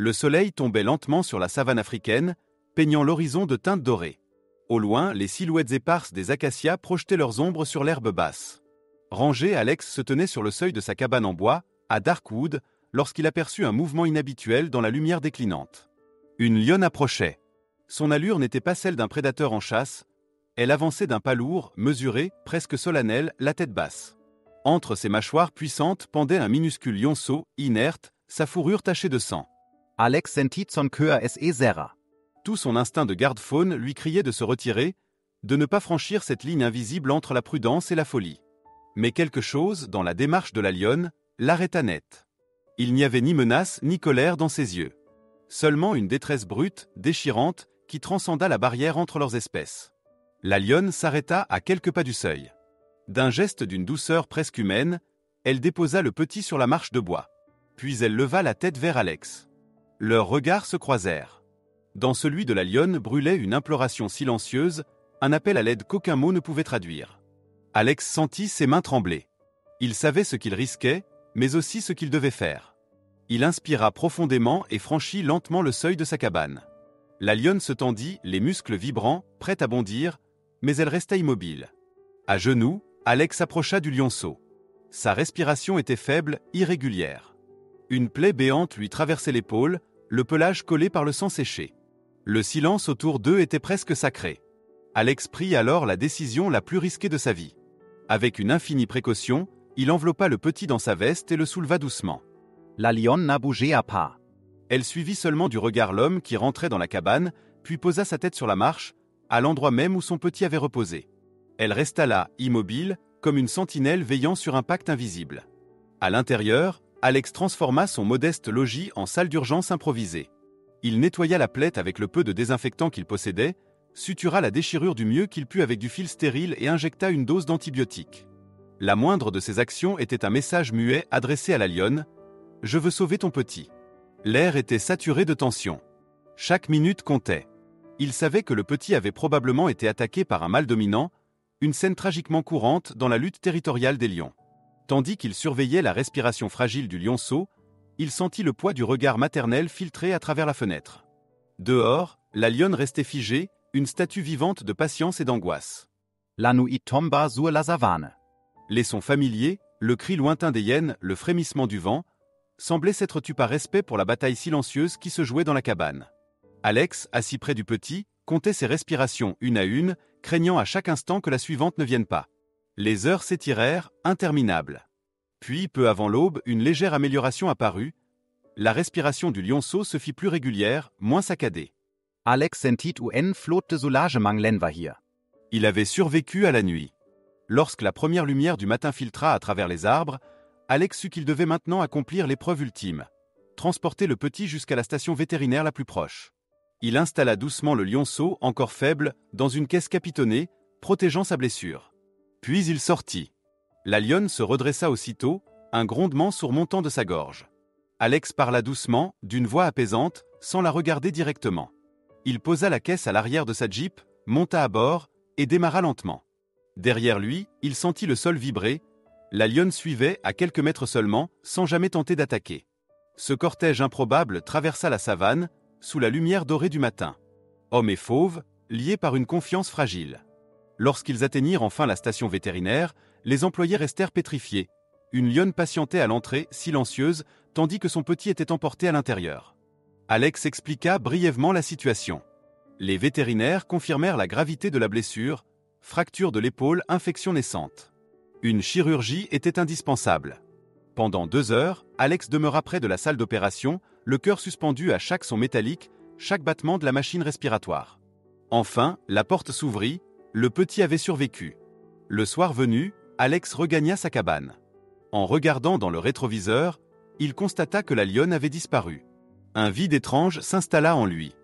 Le soleil tombait lentement sur la savane africaine, peignant l'horizon de teintes dorées. Au loin, les silhouettes éparses des acacias projetaient leurs ombres sur l'herbe basse. Rangé, Alex se tenait sur le seuil de sa cabane en bois, à Darkwood, lorsqu'il aperçut un mouvement inhabituel dans la lumière déclinante. Une lionne approchait. Son allure n'était pas celle d'un prédateur en chasse, elle avançait d'un pas lourd, mesuré, presque solennel, la tête basse. Entre ses mâchoires puissantes pendait un minuscule lionceau, inerte, sa fourrure tachée de sang. Alex sentit son cœur es serra. Tout son instinct de garde-faune lui criait de se retirer, de ne pas franchir cette ligne invisible entre la prudence et la folie. Mais quelque chose, dans la démarche de la lionne, l'arrêta net. Il n'y avait ni menace ni colère dans ses yeux. Seulement une détresse brute, déchirante, qui transcenda la barrière entre leurs espèces. La lionne s'arrêta à quelques pas du seuil. D'un geste d'une douceur presque humaine, elle déposa le petit sur la marche de bois. Puis elle leva la tête vers Alex. Leurs regards se croisèrent. Dans celui de la lionne brûlait une imploration silencieuse, un appel à l'aide qu'aucun mot ne pouvait traduire. Alex sentit ses mains trembler. Il savait ce qu'il risquait, mais aussi ce qu'il devait faire. Il inspira profondément et franchit lentement le seuil de sa cabane. La lionne se tendit, les muscles vibrants, prête à bondir, mais elle resta immobile. À genoux, Alex approcha du lionceau. Sa respiration était faible, irrégulière. Une plaie béante lui traversait l'épaule, le pelage collé par le sang séché. Le silence autour d'eux était presque sacré. Alex prit alors la décision la plus risquée de sa vie. Avec une infinie précaution, il enveloppa le petit dans sa veste et le souleva doucement. La lionne n'a bougé à pas. Elle suivit seulement du regard l'homme qui rentrait dans la cabane, puis posa sa tête sur la marche, à l'endroit même où son petit avait reposé. Elle resta là, immobile, comme une sentinelle veillant sur un pacte invisible. À l'intérieur, Alex transforma son modeste logis en salle d'urgence improvisée. Il nettoya la plaie avec le peu de désinfectant qu'il possédait, sutura la déchirure du mieux qu'il put avec du fil stérile et injecta une dose d'antibiotiques. La moindre de ses actions était un message muet adressé à la lionne « Je veux sauver ton petit ». L'air était saturé de tension. Chaque minute comptait. Il savait que le petit avait probablement été attaqué par un mâle dominant, une scène tragiquement courante dans la lutte territoriale des lions. Tandis qu'il surveillait la respiration fragile du lionceau, il sentit le poids du regard maternel filtrer à travers la fenêtre. Dehors, la lionne restait figée, une statue vivante de patience et d'angoisse. La nuit tomba sur la savane. Les sons familiers, le cri lointain des hyènes, le frémissement du vent, semblaient s'être tus par respect pour la bataille silencieuse qui se jouait dans la cabane. Alex, assis près du petit, comptait ses respirations une à une, craignant à chaque instant que la suivante ne vienne pas. Les heures s'étirèrent, interminables. Puis, peu avant l'aube, une légère amélioration apparut. La respiration du lionceau se fit plus régulière, moins saccadée. Alex sentit un flot de soulagement l'envahir. Il avait survécu à la nuit. Lorsque la première lumière du matin filtra à travers les arbres, Alex sut qu'il devait maintenant accomplir l'épreuve ultime. Transporter le petit jusqu'à la station vétérinaire la plus proche. Il installa doucement le lionceau, encore faible, dans une caisse capitonnée, protégeant sa blessure. Puis il sortit. La lionne se redressa aussitôt, un grondement surmontant de sa gorge. Alex parla doucement, d'une voix apaisante, sans la regarder directement. Il posa la caisse à l'arrière de sa Jeep, monta à bord, et démarra lentement. Derrière lui, il sentit le sol vibrer. La lionne suivait, à quelques mètres seulement, sans jamais tenter d'attaquer. Ce cortège improbable traversa la savane, sous la lumière dorée du matin. Hommes et fauves, liés par une confiance fragile. Lorsqu'ils atteignirent enfin la station vétérinaire, les employés restèrent pétrifiés. Une lionne patientait à l'entrée, silencieuse, tandis que son petit était emporté à l'intérieur. Alex expliqua brièvement la situation. Les vétérinaires confirmèrent la gravité de la blessure, fracture de l'épaule, infection naissante. Une chirurgie était indispensable. Pendant 2 heures, Alex demeura près de la salle d'opération, le cœur suspendu à chaque son métallique, chaque battement de la machine respiratoire. Enfin, la porte s'ouvrit, le petit avait survécu. Le soir venu, Alex regagna sa cabane. En regardant dans le rétroviseur, il constata que la lionne avait disparu. Un vide étrange s'installa en lui.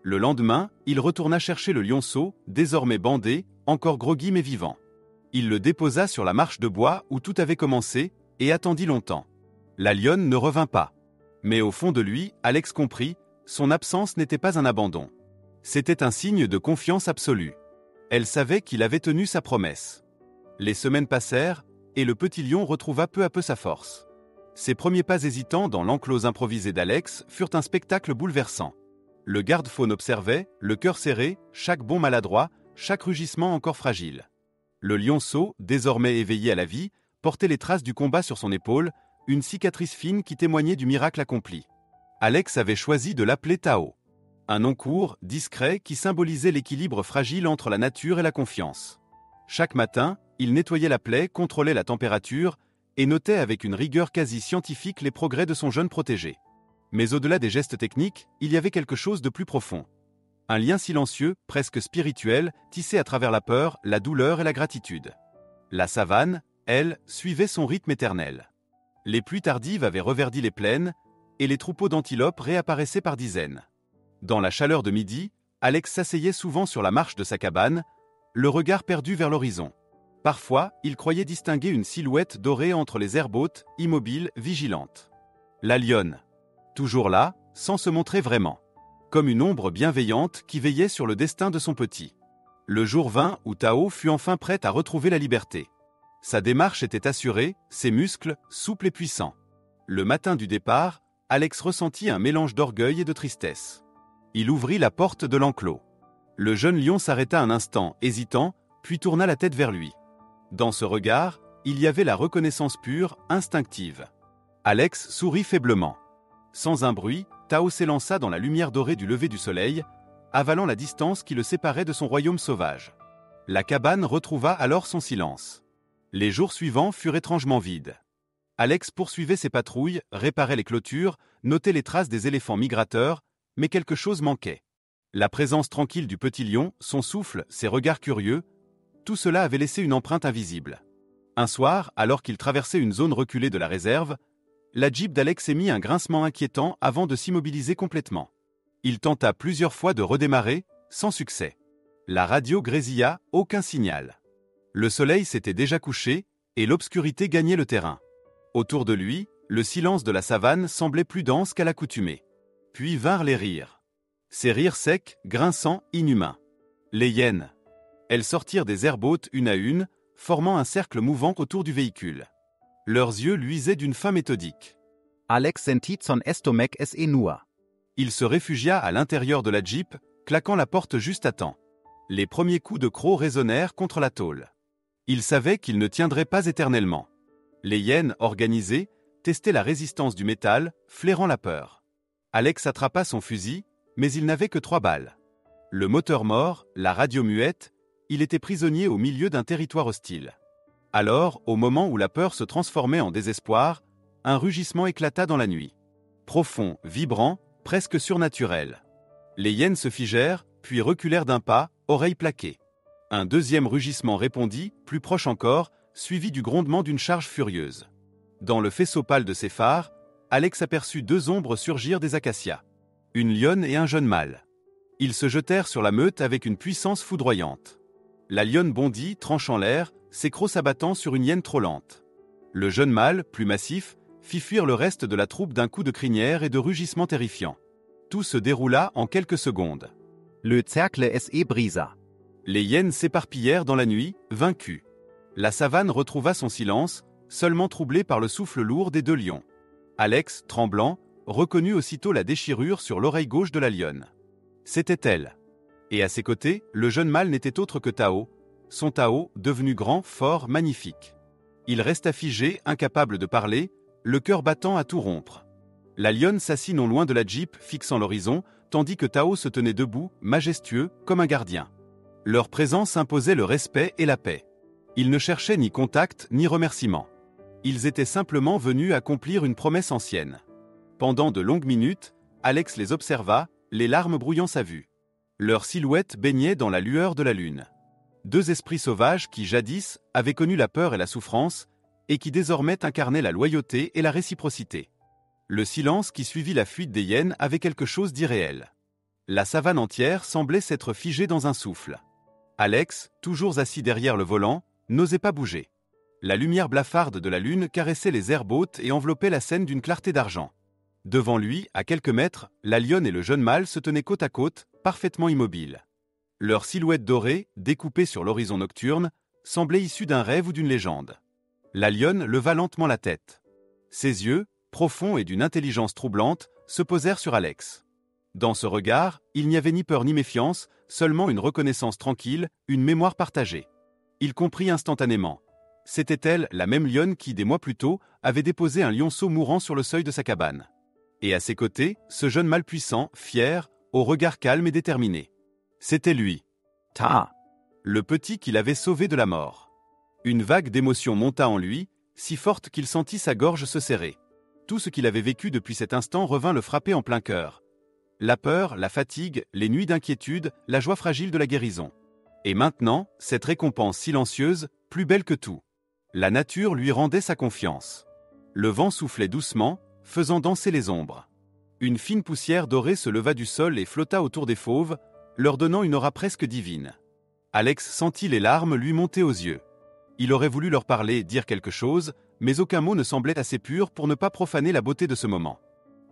Le lendemain, il retourna chercher le lionceau, désormais bandé, encore groggy mais vivant. Il le déposa sur la marche de bois où tout avait commencé, et attendit longtemps. La lionne ne revint pas. Mais au fond de lui, Alex comprit, son absence n'était pas un abandon. C'était un signe de confiance absolue. Elle savait qu'il avait tenu sa promesse. Les semaines passèrent, et le petit lion retrouva peu à peu sa force. Ses premiers pas hésitants dans l'enclos improvisé d'Alex furent un spectacle bouleversant. Le garde-faune observait, le cœur serré, chaque bond maladroit, chaque rugissement encore fragile. Le lionceau, désormais éveillé à la vie, portait les traces du combat sur son épaule, une cicatrice fine qui témoignait du miracle accompli. Alex avait choisi de l'appeler Tao. Un nom court, discret, qui symbolisait l'équilibre fragile entre la nature et la confiance. Chaque matin, il nettoyait la plaie, contrôlait la température et notait avec une rigueur quasi scientifique les progrès de son jeune protégé. Mais au-delà des gestes techniques, il y avait quelque chose de plus profond. Un lien silencieux, presque spirituel, tissé à travers la peur, la douleur et la gratitude. La savane, elle, suivait son rythme éternel. Les pluies tardives avaient reverdi les plaines, et les troupeaux d'antilopes réapparaissaient par dizaines. Dans la chaleur de midi, Alex s'asseyait souvent sur la marche de sa cabane, le regard perdu vers l'horizon. Parfois, il croyait distinguer une silhouette dorée entre les herbes hautes, immobile, vigilante. La lionne. Toujours là, sans se montrer vraiment. Comme une ombre bienveillante qui veillait sur le destin de son petit. Le jour vint où Tao fut enfin prête à retrouver la liberté. Sa démarche était assurée, ses muscles, souples et puissants. Le matin du départ, Alex ressentit un mélange d'orgueil et de tristesse. Il ouvrit la porte de l'enclos. Le jeune lion s'arrêta un instant, hésitant, puis tourna la tête vers lui. Dans ce regard, il y avait la reconnaissance pure, instinctive. Alex sourit faiblement. Sans un bruit, Tao s'élança dans la lumière dorée du lever du soleil, avalant la distance qui le séparait de son royaume sauvage. La cabane retrouva alors son silence. Les jours suivants furent étrangement vides. Alex poursuivait ses patrouilles, réparait les clôtures, notait les traces des éléphants migrateurs, mais quelque chose manquait. La présence tranquille du petit lion, son souffle, ses regards curieux, tout cela avait laissé une empreinte invisible. Un soir, alors qu'il traversait une zone reculée de la réserve, la Jeep d'Alex émit un grincement inquiétant avant de s'immobiliser complètement. Il tenta plusieurs fois de redémarrer, sans succès. La radio grésilla, aucun signal. Le soleil s'était déjà couché, et l'obscurité gagnait le terrain. Autour de lui, le silence de la savane semblait plus dense qu'à l'accoutumée. Puis vinrent les rires. Ces rires secs, grinçants, inhumains. Les hyènes. Elles sortirent des herbes hautes une à une, formant un cercle mouvant autour du véhicule. Leurs yeux luisaient d'une faim méthodique. Alex sentit son estomac es enua. Il se réfugia à l'intérieur de la Jeep, claquant la porte juste à temps. Les premiers coups de croc résonnèrent contre la tôle. Il savait qu'il ne tiendrait pas éternellement. Les hyènes, organisées, testaient la résistance du métal, flairant la peur. Alex attrapa son fusil, mais il n'avait que 3 balles. Le moteur mort, la radio muette, il était prisonnier au milieu d'un territoire hostile. Alors, au moment où la peur se transformait en désespoir, un rugissement éclata dans la nuit. Profond, vibrant, presque surnaturel. Les hyènes se figèrent, puis reculèrent d'un pas, oreilles plaquées. Un deuxième rugissement répondit, plus proche encore, suivi du grondement d'une charge furieuse. Dans le faisceau pâle de ses phares, Alex aperçut 2 ombres surgir des acacias. Une lionne et un jeune mâle. Ils se jetèrent sur la meute avec une puissance foudroyante. La lionne bondit, tranchant l'air, ses crocs s'abattant sur une hyène trop lente. Le jeune mâle, plus massif, fit fuir le reste de la troupe d'un coup de crinière et de rugissements terrifiants. Tout se déroula en quelques secondes. Le cercle es brisa. Les hyènes s'éparpillèrent dans la nuit, vaincus. La savane retrouva son silence, seulement troublé par le souffle lourd des 2 lions. Alex, tremblant, reconnut aussitôt la déchirure sur l'oreille gauche de la lionne. C'était elle. Et à ses côtés, le jeune mâle n'était autre que Tao, son Tao, devenu grand, fort, magnifique. Il resta figé, incapable de parler, le cœur battant à tout rompre. La lionne s'assit non loin de la Jeep, fixant l'horizon, tandis que Tao se tenait debout, majestueux, comme un gardien. Leur présence imposait le respect et la paix. Ils ne cherchaient ni contact, ni remerciement. Ils étaient simplement venus accomplir une promesse ancienne. Pendant de longues minutes, Alex les observa, les larmes brouillant sa vue. Leurs silhouettes baignaient dans la lueur de la lune. 2 esprits sauvages qui, jadis, avaient connu la peur et la souffrance, et qui désormais incarnaient la loyauté et la réciprocité. Le silence qui suivit la fuite des hyènes avait quelque chose d'irréel. La savane entière semblait s'être figée dans un souffle. Alex, toujours assis derrière le volant, n'osait pas bouger. La lumière blafarde de la lune caressait les herbes hautes et enveloppait la scène d'une clarté d'argent. Devant lui, à quelques mètres, la lionne et le jeune mâle se tenaient côte à côte, parfaitement immobiles. Leurs silhouettes dorées, découpées sur l'horizon nocturne, semblaient issues d'un rêve ou d'une légende. La lionne leva lentement la tête. Ses yeux, profonds et d'une intelligence troublante, se posèrent sur Alex. Dans ce regard, il n'y avait ni peur ni méfiance, seulement une reconnaissance tranquille, une mémoire partagée. Il comprit instantanément. C'était elle, la même lionne qui, des mois plus tôt, avait déposé un lionceau mourant sur le seuil de sa cabane. Et à ses côtés, ce jeune mâle puissant, fier, au regard calme et déterminé. C'était lui. Ta. Le petit qui l'avait sauvé de la mort. Une vague d'émotion monta en lui, si forte qu'il sentit sa gorge se serrer. Tout ce qu'il avait vécu depuis cet instant revint le frapper en plein cœur. La peur, la fatigue, les nuits d'inquiétude, la joie fragile de la guérison. Et maintenant, cette récompense silencieuse, plus belle que tout. La nature lui rendait sa confiance. Le vent soufflait doucement, faisant danser les ombres. Une fine poussière dorée se leva du sol et flotta autour des fauves, leur donnant une aura presque divine. Alex sentit les larmes lui monter aux yeux. Il aurait voulu leur parler, dire quelque chose, mais aucun mot ne semblait assez pur pour ne pas profaner la beauté de ce moment.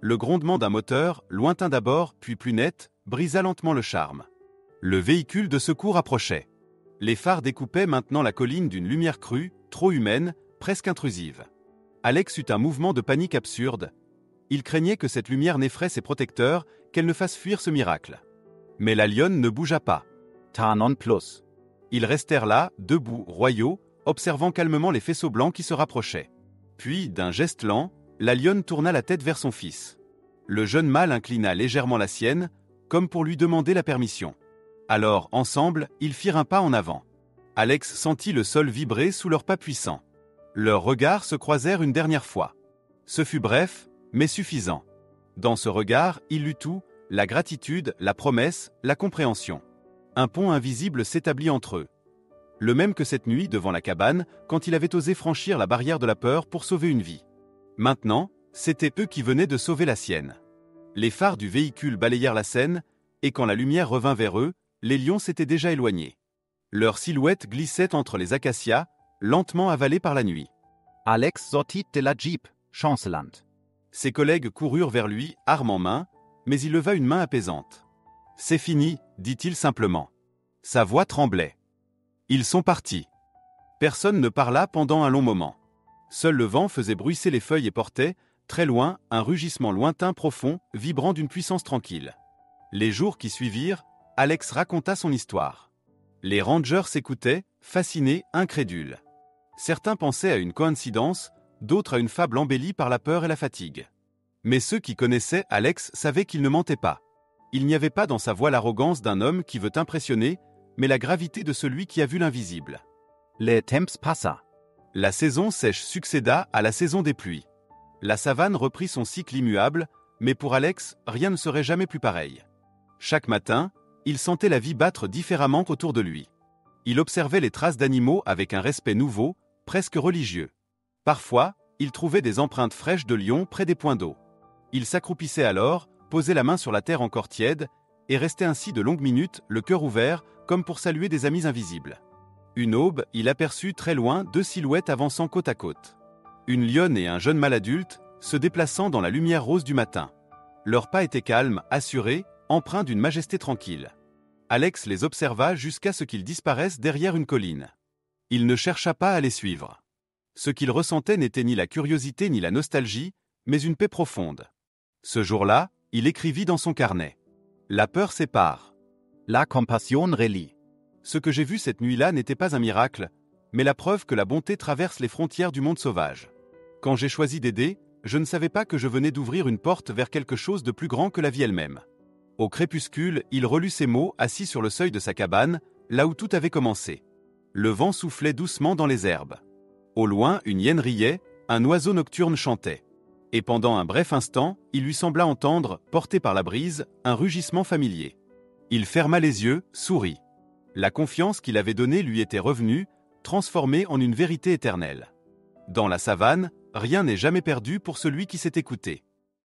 Le grondement d'un moteur, lointain d'abord, puis plus net, brisa lentement le charme. Le véhicule de secours approchait. Les phares découpaient maintenant la colline d'une lumière crue, trop humaine, presque intrusive. Alex eut un mouvement de panique absurde. Il craignait que cette lumière n'effraie ses protecteurs, qu'elle ne fasse fuir ce miracle. Mais la lionne ne bougea pas. Ta non plus. Ils restèrent là, debout, royaux, observant calmement les faisceaux blancs qui se rapprochaient. Puis, d'un geste lent, la lionne tourna la tête vers son fils. Le jeune mâle inclina légèrement la sienne, comme pour lui demander la permission. Alors, ensemble, ils firent un pas en avant. Alex sentit le sol vibrer sous leurs pas puissants. Leurs regards se croisèrent une dernière fois. Ce fut bref, mais suffisant. Dans ce regard, il lut tout, la gratitude, la promesse, la compréhension. Un pont invisible s'établit entre eux. Le même que cette nuit devant la cabane, quand il avait osé franchir la barrière de la peur pour sauver une vie. Maintenant, c'étaient eux qui venaient de sauver la sienne. Les phares du véhicule balayèrent la scène, et quand la lumière revint vers eux, les lions s'étaient déjà éloignés. Leurs silhouettes glissaient entre les acacias, lentement avalées par la nuit. Alex sortit de la Jeep, chancelant. Ses collègues coururent vers lui, arme en main, mais il leva une main apaisante. « C'est fini », dit-il simplement. Sa voix tremblait. Ils sont partis. Personne ne parla pendant un long moment. Seul le vent faisait bruisser les feuilles et portait, très loin, un rugissement lointain profond, vibrant d'une puissance tranquille. Les jours qui suivirent, Alex raconta son histoire. Les rangers s'écoutaient, fascinés, incrédules. Certains pensaient à une coïncidence, d'autres à une fable embellie par la peur et la fatigue. Mais ceux qui connaissaient Alex savaient qu'il ne mentait pas. Il n'y avait pas dans sa voix l'arrogance d'un homme qui veut impressionner, mais la gravité de celui qui a vu l'invisible. Le temps passa. La saison sèche succéda à la saison des pluies. La savane reprit son cycle immuable, mais pour Alex, rien ne serait jamais plus pareil. Chaque matin, il sentait la vie battre différemment autour de lui. Il observait les traces d'animaux avec un respect nouveau, presque religieux. Parfois, il trouvait des empreintes fraîches de lions près des points d'eau. Il s'accroupissait alors, posait la main sur la terre encore tiède, et restait ainsi de longues minutes, le cœur ouvert, comme pour saluer des amis invisibles. Une aube, il aperçut très loin 2 silhouettes avançant côte à côte. Une lionne et un jeune mâle adulte, se déplaçant dans la lumière rose du matin. Leurs pas étaient calmes, assurés, empreints d'une majesté tranquille. Alex les observa jusqu'à ce qu'ils disparaissent derrière une colline. Il ne chercha pas à les suivre. Ce qu'il ressentait n'était ni la curiosité ni la nostalgie, mais une paix profonde. Ce jour-là, il écrivit dans son carnet. La peur sépare. La compassion relie. Ce que j'ai vu cette nuit-là n'était pas un miracle, mais la preuve que la bonté traverse les frontières du monde sauvage. Quand j'ai choisi d'aider, je ne savais pas que je venais d'ouvrir une porte vers quelque chose de plus grand que la vie elle-même. Au crépuscule, il relut ces mots assis sur le seuil de sa cabane, là où tout avait commencé. Le vent soufflait doucement dans les herbes. Au loin, une hyène riait, un oiseau nocturne chantait. Et pendant un bref instant, il lui sembla entendre, porté par la brise, un rugissement familier. Il ferma les yeux, sourit. La confiance qu'il avait donnée lui était revenue, transformée en une vérité éternelle. Dans la savane, rien n'est jamais perdu pour celui qui s'est écouté.